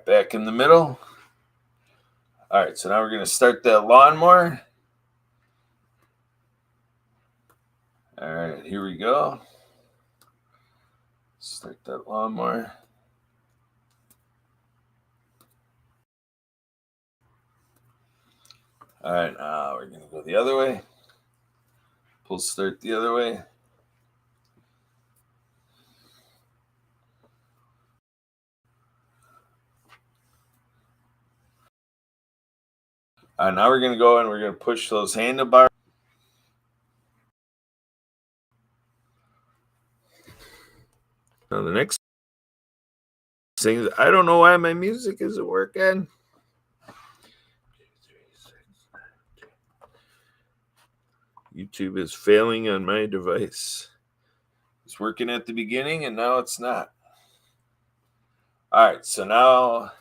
back in the middle. All right, so now we're going to start that lawnmower. All right, here we go. Start that lawnmower. All right, now we're going to go the other way. Pull start the other way. All right, now we're going to go and we're going to push those handlebars. Now the next thing is, I don't know why my music isn't working. YouTube is failing on my device. It's working at the beginning and now it's not. All right, so now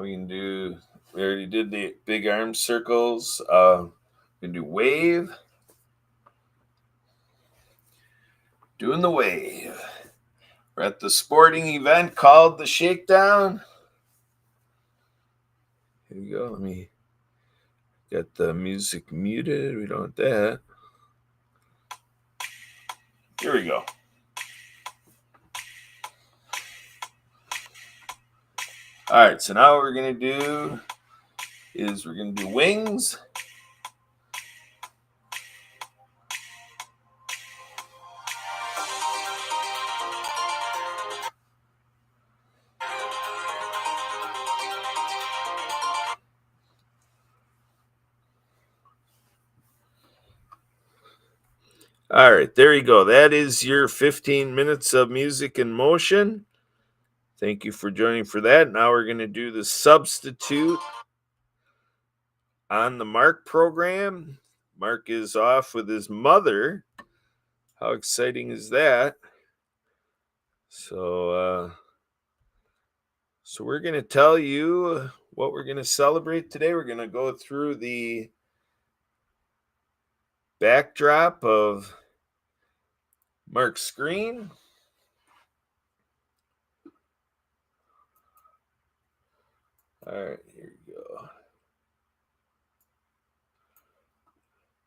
we can do, we already did the big arm circles. We can do wave. Doing the wave. We're at the sporting event called the Shakedown. Here we go. Let me get the music muted. We don't want that. Here we go. All right, so now what we're going to do is we're going to do wings. All right, there you go. That is your 15 minutes of music in motion. Thank you for joining for that. Now we're going to do the substitute on the Mark program. Mark is off with his mother. How exciting is that? So we're going to tell you what we're going to celebrate today. We're going to go through the backdrop of Mark's screen. All right, here we go.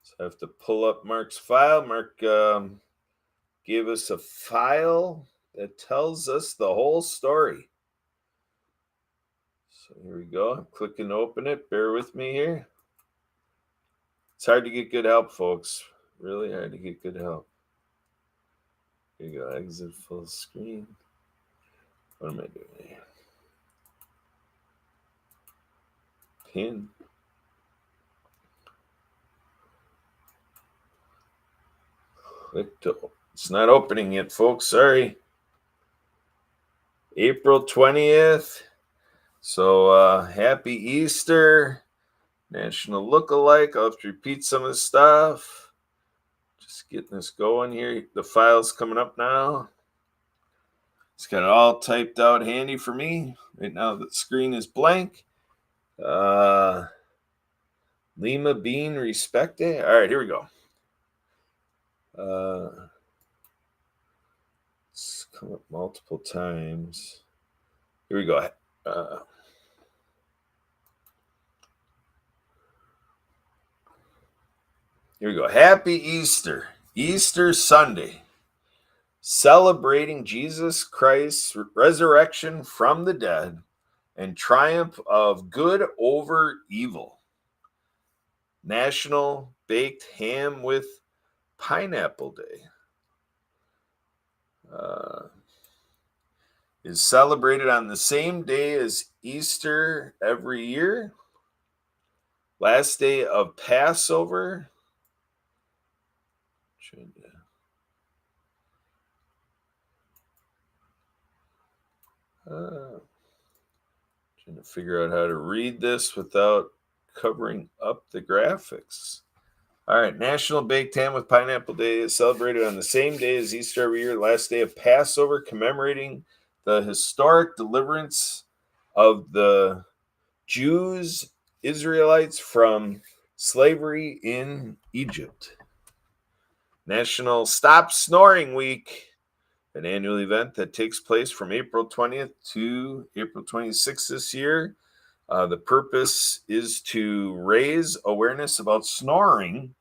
So I have to pull up Mark's file. Mark gave us a file that tells us the whole story. So here we go. I'm clicking to open it. Bear with me here. It's hard to get good help, folks. Really hard to get good help. Here you go. Exit full screen. What am I doing here? Pin. Click to. It's not opening yet, folks. Sorry. April 20th. So happy Easter. National Lookalike. I'll have to repeat some of the stuff. Just getting this going here. The file's coming up now. It's got it all typed out handy for me. Right now the screen is blank. Lima Bean Respecte. All right, here we go. It's come up multiple times. Here we go. Here we go. Happy Easter. Easter Sunday. Celebrating Jesus Christ's resurrection from the dead and triumph of good over evil. National Baked Ham with Pineapple Day is celebrated on the same day as Easter every year. Last day of Passover. Trying to figure out how to read this without covering up the graphics. All right, National Baked Ham with Pineapple Day is celebrated on the same day as Easter every year, last day of Passover, commemorating the historic deliverance of the Jews, Israelites from slavery in Egypt. National Stop Snoring Week an annual event that takes place from April 20th to April 26th this year. The purpose is to raise awareness about snoring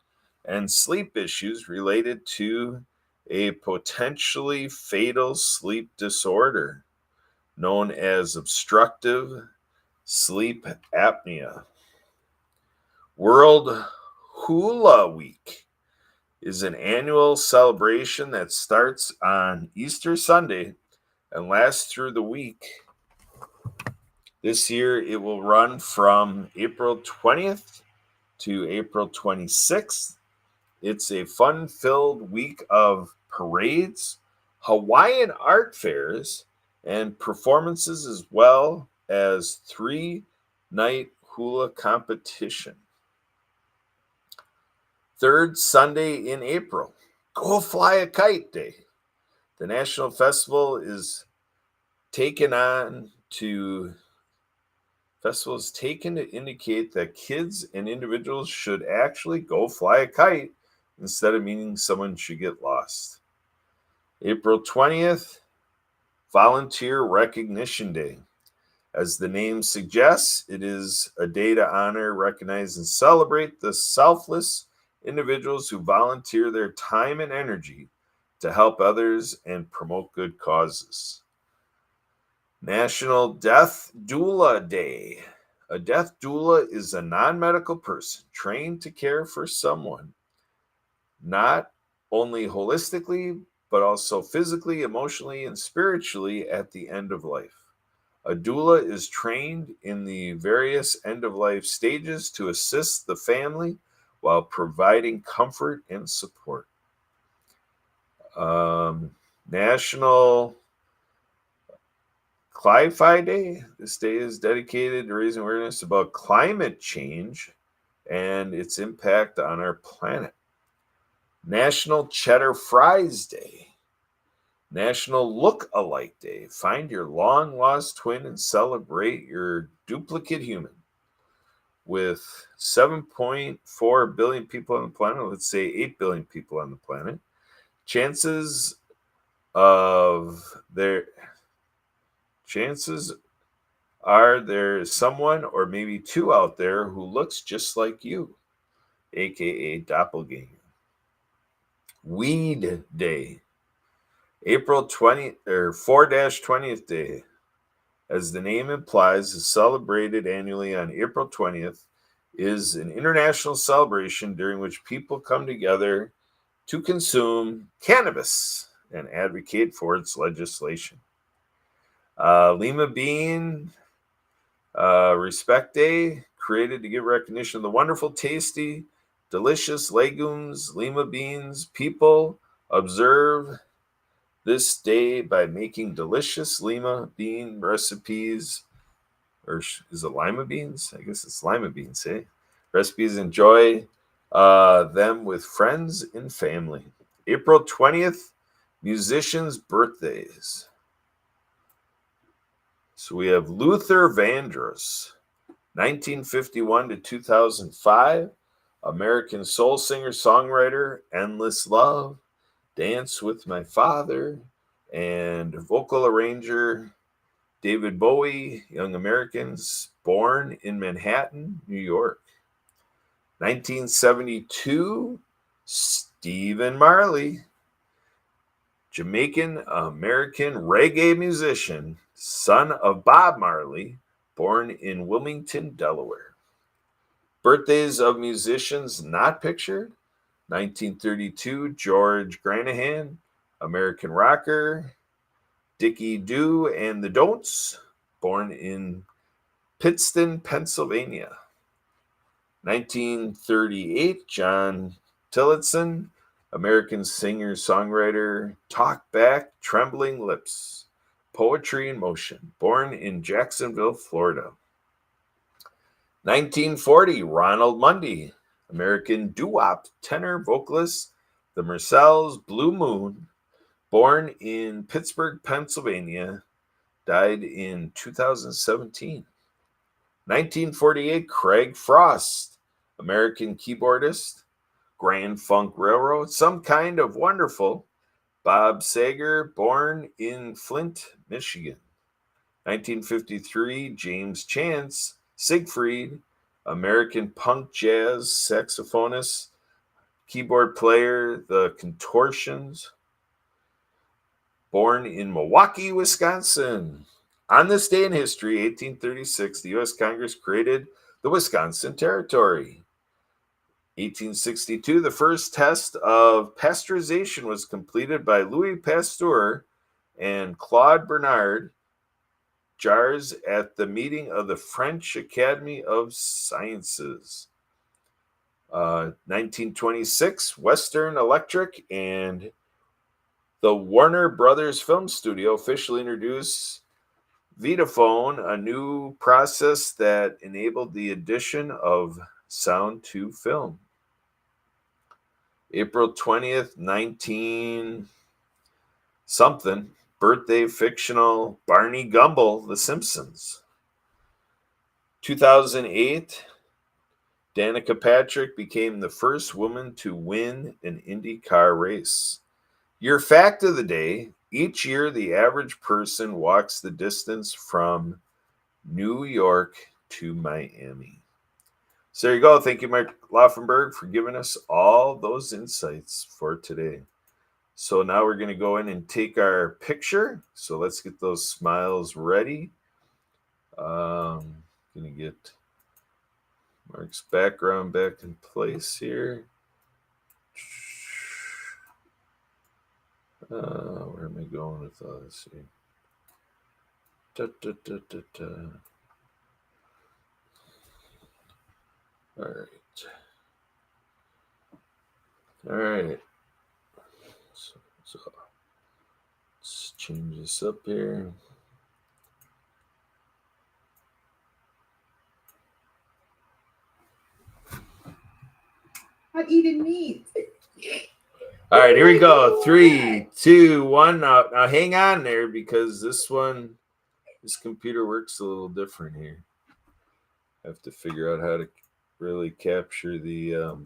and sleep issues related to a potentially fatal sleep disorder known as obstructive sleep apnea. World Hula Week is an annual celebration that starts on Easter Sunday and lasts through the week. This year, it will run from April 20th to April 26th. It's a fun-filled week of parades, Hawaiian art fairs, and performances, as well as 3-night hula competition. Third Sunday in April, Go Fly a Kite Day. The national festival is taken to indicate that kids and individuals should actually go fly a kite instead of meaning someone should get lost. April 20th, Volunteer Recognition Day. As the name suggests, it is a day to honor, recognize, and celebrate the selfless individuals who volunteer their time and energy to help others and promote good causes. National Death Doula Day. A death doula is a non-medical person trained to care for someone, not only holistically, but also physically, emotionally, and spiritually at the end of life. A doula is trained in the various end-of-life stages to assist the family while providing comfort and support. National Cli-Fi Day. This day is dedicated to raising awareness about climate change and its impact on our planet. National Cheddar Fries Day. National Look-alike Day. Find your long-lost twin and celebrate your duplicate human. With 7.4 billion people on the planet, let's say 8 billion people on the planet, chances are there's someone or maybe two out there who looks just like you, aka doppelganger. Weed Day. April 20 or 4-20th Day, as the name implies, is celebrated annually on April 20th, is an international celebration during which people come together to consume cannabis and advocate for its legislation. Lima Bean Respect Day, created to give recognition of the wonderful, tasty, delicious legumes, lima beans. People observe this day by making delicious lima bean recipes, or is it lima beans? I guess it's lima beans, eh? Recipes, enjoy them with friends and family. April 20th, musicians' birthdays. So we have Luther Vandross, 1951 to 2005, American soul singer, songwriter, Endless Love, Dance with My Father, and vocal arranger David Bowie, Young Americans, born in Manhattan, New York. 1972, Stephen Marley, Jamaican American reggae musician, son of Bob Marley, born in Wilmington, Delaware. Birthdays of musicians not pictured. 1932, George Granahan, American rocker. Dickie Doo and the Don'ts, born in Pittston, Pennsylvania. 1938, John Tillotson, American singer, songwriter. Talk Back, Trembling Lips, Poetry in Motion, born in Jacksonville, Florida. 1940, Ronald Mundy, American doo-wop tenor vocalist, the Marcells, Blue Moon, born in Pittsburgh, Pennsylvania, died in 2017. 1948, Craig Frost, American keyboardist, Grand Funk Railroad, Some Kind of Wonderful, Bob Sager, born in Flint, Michigan. 1953, James Chance, Siegfried, American punk jazz saxophonist, keyboard player, The Contortions, born in Milwaukee, Wisconsin. On this day in history, 1836, the U.S. Congress created the Wisconsin Territory. 1862, the first test of pasteurization was completed by Louis Pasteur and Claude Bernard jars at the meeting of the French Academy of Sciences. 1926, Western Electric and the Warner Brothers Film Studio officially introduced Vitaphone, a new process that enabled the addition of sound to film. April 20th, 19 something, birthday fictional Barney Gumble, The Simpsons. 2008, Danica Patrick became the first woman to win an IndyCar race. Your fact of the day: each year the average person walks the distance from New York to Miami. So there you go. Thank you, Mike Laufenberg, for giving us all those insights for today. So now we're going to go in and take our picture. So let's get those smiles ready. Going to get Mark's background back in place here. Where am I going with all this here? All right. All right. So let's change this up here. Not eating meat. All right, here we go. 3, 2, 1. Now hang on there, because this computer works a little different here. I have to figure out how to really capture the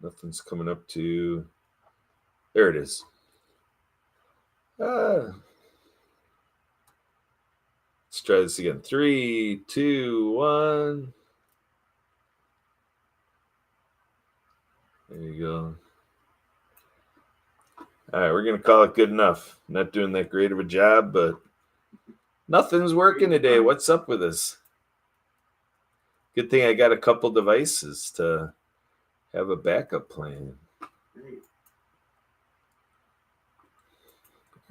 nothing's coming up to. There it is. Let's try this again. 3, 2, 1. There you go. All right, we're going to call it good enough. Not doing that great of a job, but nothing's working today. What's up with this? Good thing I got a couple devices to have a backup plan.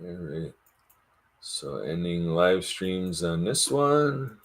All right. So ending live streams on this one.